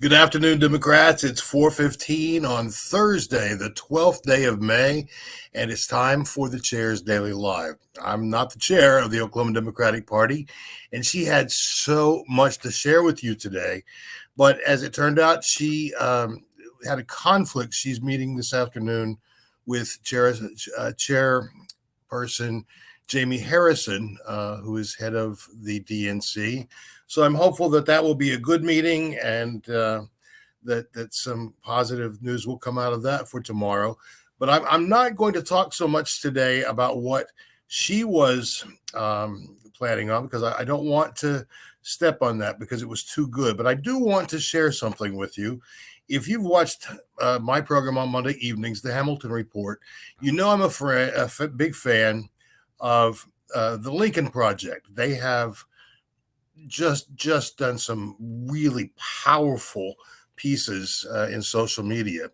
Good afternoon, Democrats. It's 4:15 on Thursday, the 12th day of May, and it's time for the Chair's Daily Live. I'm not the chair of the Oklahoma Democratic Party, and she had so much to share with you today. But as it turned out, she had a conflict. She's meeting this afternoon with Chairperson Jamie Harrison, who is head of the DNC. So I'm hopeful that that will be a good meeting and that some positive news will come out of that for tomorrow. But I'm not going to talk so much today about what she was planning on, because I don't want to step on that because it was too good. But I do want to share something with you. If you've watched my program on Monday evenings, The Hamilton Report, you know I'm a big fan of the Lincoln Project. They have just done some really powerful pieces in social media.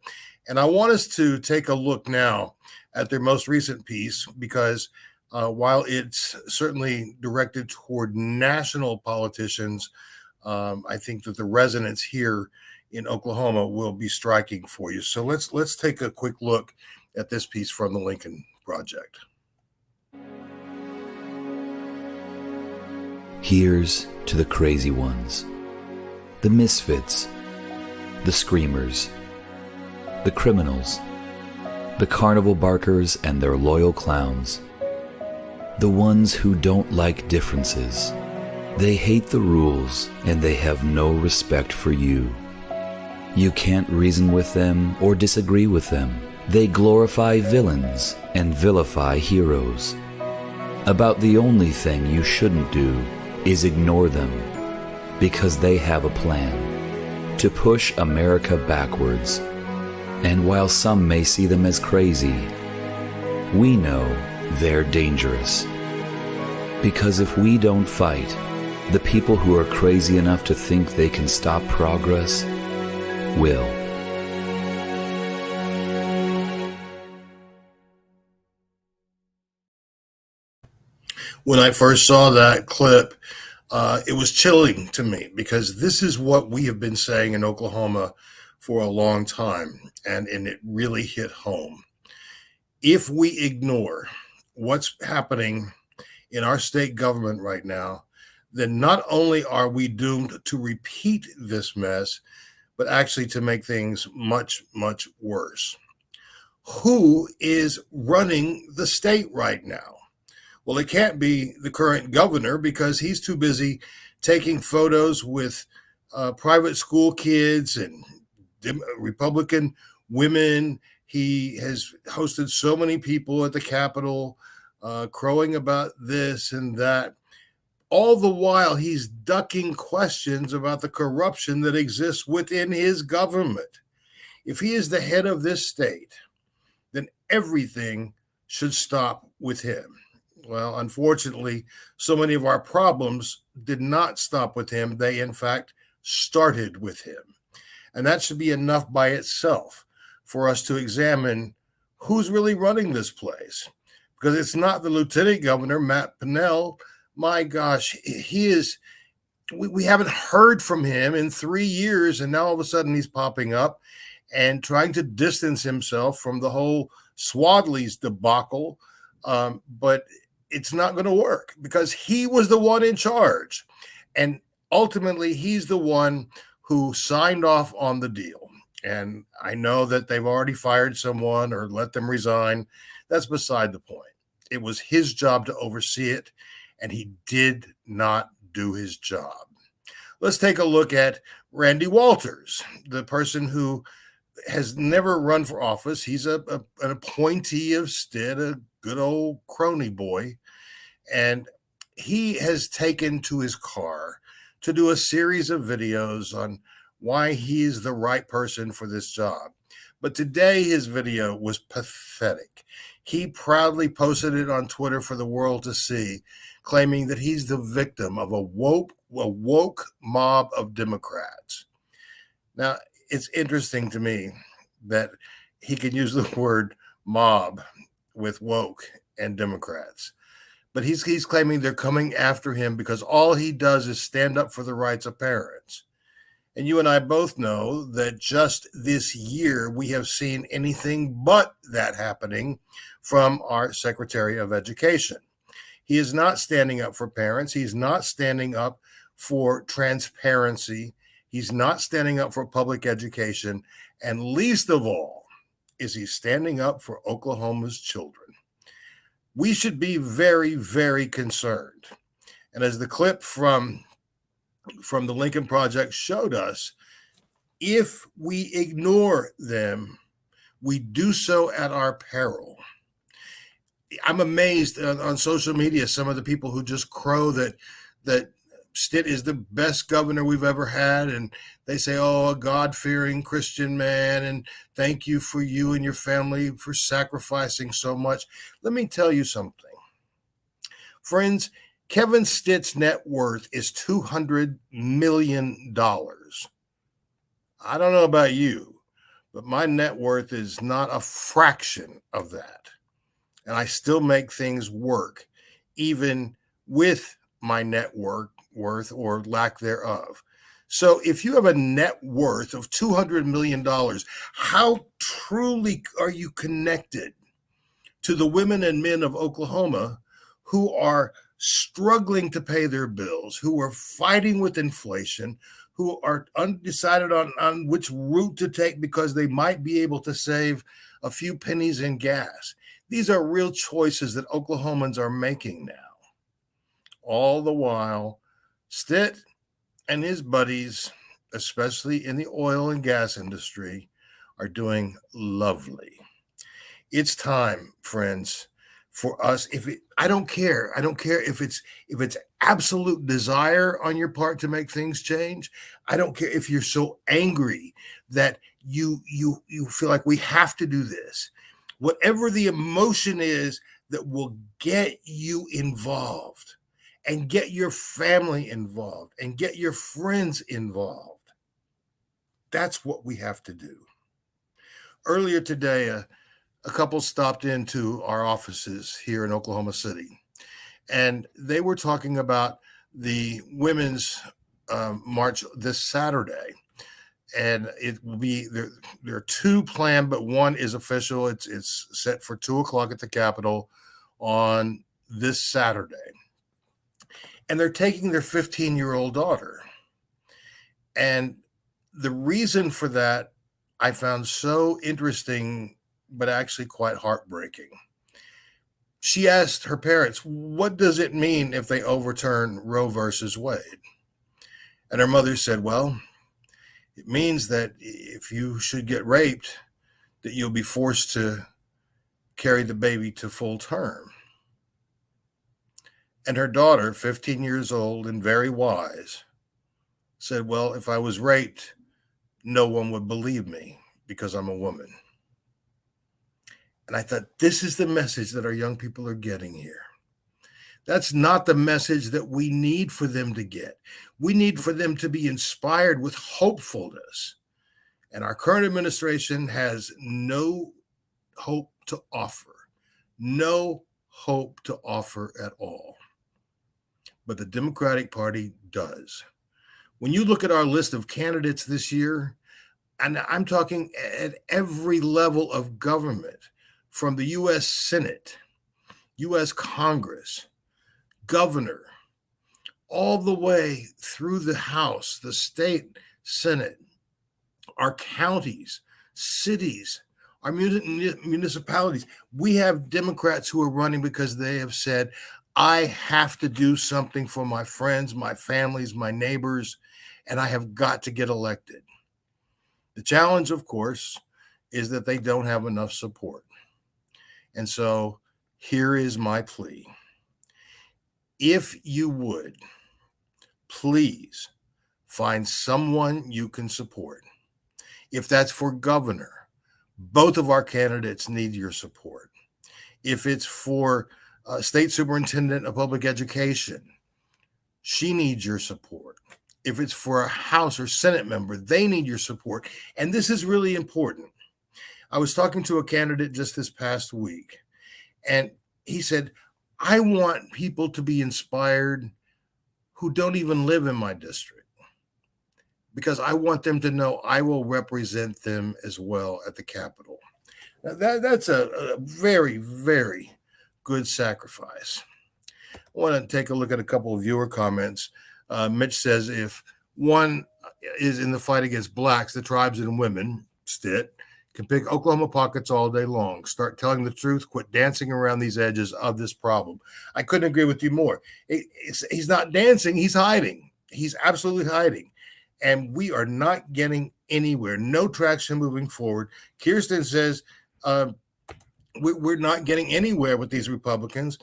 And I want us to take a look now at their most recent piece, because while it's certainly directed toward national politicians, I think that the resonance here in Oklahoma will be striking for you. So let's take a quick look at this piece from the Lincoln Project. Here's to the crazy ones, the misfits, the screamers, the criminals, the carnival barkers and their loyal clowns, the ones who don't like differences. They hate the rules and they have no respect for you. You can't reason with them or disagree with them. They glorify villains and vilify heroes. About the only thing you shouldn't do is ignore them, because they have a plan to push America backwards. And while some may see them as crazy, we know they're dangerous. Because if we don't fight, the people who are crazy enough to think they can stop progress will. When I first saw that clip, it was chilling to me, because this is what we have been saying in Oklahoma for a long time, and it really hit home. If we ignore what's happening in our state government right now, then not only are we doomed to repeat this mess, but actually to make things much, much worse. Who is running the state right now? Well, it can't be the current governor, because he's too busy taking photos with private school kids and Republican women. He has hosted so many people at the Capitol, crowing about this and that. All the while, he's ducking questions about the corruption that exists within his government. If he is the head of this state, then everything should stop with him. Well, unfortunately, so many of our problems did not stop with him. They, in fact, started with him. And that should be enough by itself for us to examine who's really running this place. Because it's not the lieutenant governor, Matt Pinnell. My gosh, he is, we haven't heard from him in 3 years, and now all of a sudden he's popping up and trying to distance himself from the whole Swadley's debacle. But it's not going to work, because he was the one in charge. And ultimately, he's the one who signed off on the deal. And I know that they've already fired someone or let them resign. That's beside the point. It was his job to oversee it, and he did not do his job. Let's take a look at Randy Walters, the person who has never run for office. He's an appointee of Stitt, a good old crony boy. And he has taken to his car to do a series of videos on why he's the right person for this job. But today his video was pathetic. He proudly posted it on Twitter for the world to see, claiming that he's the victim of a woke mob of Democrats. Now, it's interesting to me that he can use the word mob with woke and Democrats. But he's claiming they're coming after him because all he does is stand up for the rights of parents. And you and I both know that just this year we have seen anything but that happening from our Secretary of Education. He is not standing up for parents. He's not standing up for transparency. He's not standing up for public education. And least of all, is he standing up for Oklahoma's children. We should be very, very concerned. And as the clip from the Lincoln Project showed us, if we ignore them, we do so at our peril. I'm amazed on social media, some of the people who just crow that Stitt is the best governor we've ever had. And they say, oh, a God-fearing Christian man, and thank you for you and your family for sacrificing so much. Let me tell you something. Friends, Kevin Stitt's net worth is $200 million. I don't know about you, but my net worth is not a fraction of that. And I still make things work, even with my net worth or lack thereof. So if you have a net worth of $200 million, how truly are you connected to the women and men of Oklahoma who are struggling to pay their bills, who are fighting with inflation, who are undecided on which route to take because they might be able to save a few pennies in gas? These are real choices that Oklahomans are making now. All the while, Stitt and his buddies, especially in the oil and gas industry, are doing lovely. It's time, friends, for us. I don't care if it's absolute desire on your part to make things change. I don't care if you're so angry that you feel like we have to do this. Whatever the emotion is that will get you involved and get your family involved and get your friends involved, that's what we have to do. Earlier today, a couple stopped into our offices here in Oklahoma City, and they were talking about the women's march this Saturday. And it will be there are two planned, but one is official. It's set for 2:00 at the Capitol on this Saturday. And they're taking their 15-year-old daughter. And the reason for that I found so interesting, but actually quite heartbreaking. She asked her parents, what does it mean if they overturn Roe versus Wade? And her mother said, well, it means that if you should get raped, that you'll be forced to carry the baby to full term. And her daughter, 15 years old and very wise, said, well, if I was raped, no one would believe me because I'm a woman. And I thought, this is the message that our young people are getting here. That's not the message that we need for them to get. We need for them to be inspired with hopefulness. And our current administration has no hope to offer, no hope to offer at all. But the Democratic Party does. When you look at our list of candidates this year, and I'm talking at every level of government, from the U.S. Senate, U.S. Congress, governor, all the way through the House, the state Senate, our counties, cities, our municipalities. We have Democrats who are running because they have said, I have to do something for my friends, my families, my neighbors, and I have got to get elected. The challenge, of course, is that they don't have enough support. And so here is my plea. If you would, please find someone you can support. If that's for governor, Both of our candidates need your support. If it's for State Superintendent of Public Education, she needs your support. If it's for a House or Senate member, they need your support. And this is really important. I was talking to a candidate just this past week, and he said, I want people to be inspired who don't even live in my district, because I want them to know I will represent them as well at the Capitol. Now that's a very, very good sacrifice. I want to take a look at a couple of viewer comments. Mitch says, if one is in the fight against blacks, the tribes and women, Stitt, can pick Oklahoma pockets all day long. Start telling the truth. Quit dancing around these edges of this problem. I couldn't agree with you more. He's not dancing. He's hiding. He's absolutely hiding. And we are not getting anywhere. No traction moving forward. Kirsten says we're not getting anywhere with these Republicans,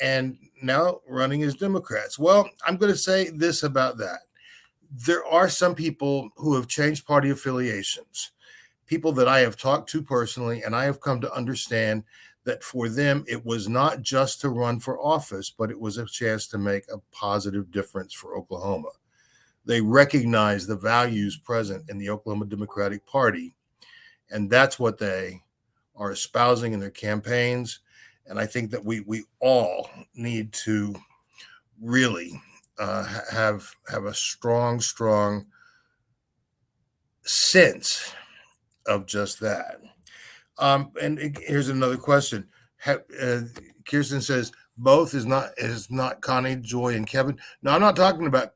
and now running as Democrats. Well, I'm going to say this about that. There are some people who have changed party affiliations, people that I have talked to personally, and I have come to understand that for them, it was not just to run for office, but it was a chance to make a positive difference for Oklahoma. They recognize the values present in the Oklahoma Democratic Party, and that's what they are espousing in their campaigns. And I think that we all need to really have a strong sense of just that. And here's another question. Kirsten says both is not Connie, Joy, and Kevin. No, I'm not talking about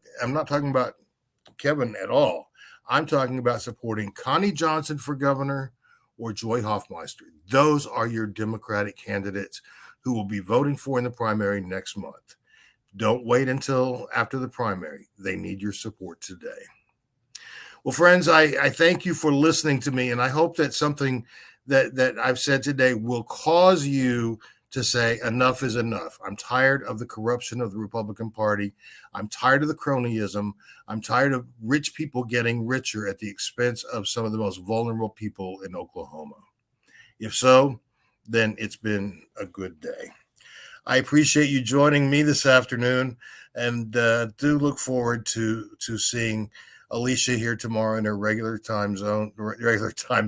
Kevin at all. I'm talking about supporting Connie Johnson for governor or Joy Hoffmeister. Those are your Democratic candidates who will be voting for in the primary next month. Don't wait until after the primary. They need your support today. Well, friends, I thank you for listening to me, and I hope that something that I've said today will cause you to say enough is enough. I'm tired of the corruption of the Republican Party. I'm tired of the cronyism. I'm tired of rich people getting richer at the expense of some of the most vulnerable people in Oklahoma. If so, then it's been a good day. I appreciate you joining me this afternoon, and do look forward to seeing Alicia here tomorrow in her regular time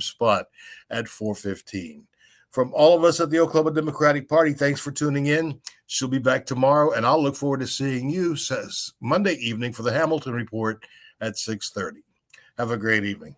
spot at 4:15. From all of us at the Oklahoma Democratic Party, thanks for tuning in. She'll be back tomorrow, and I'll look forward to seeing you Monday evening for the Hamilton Report at 6:30. Have a great evening.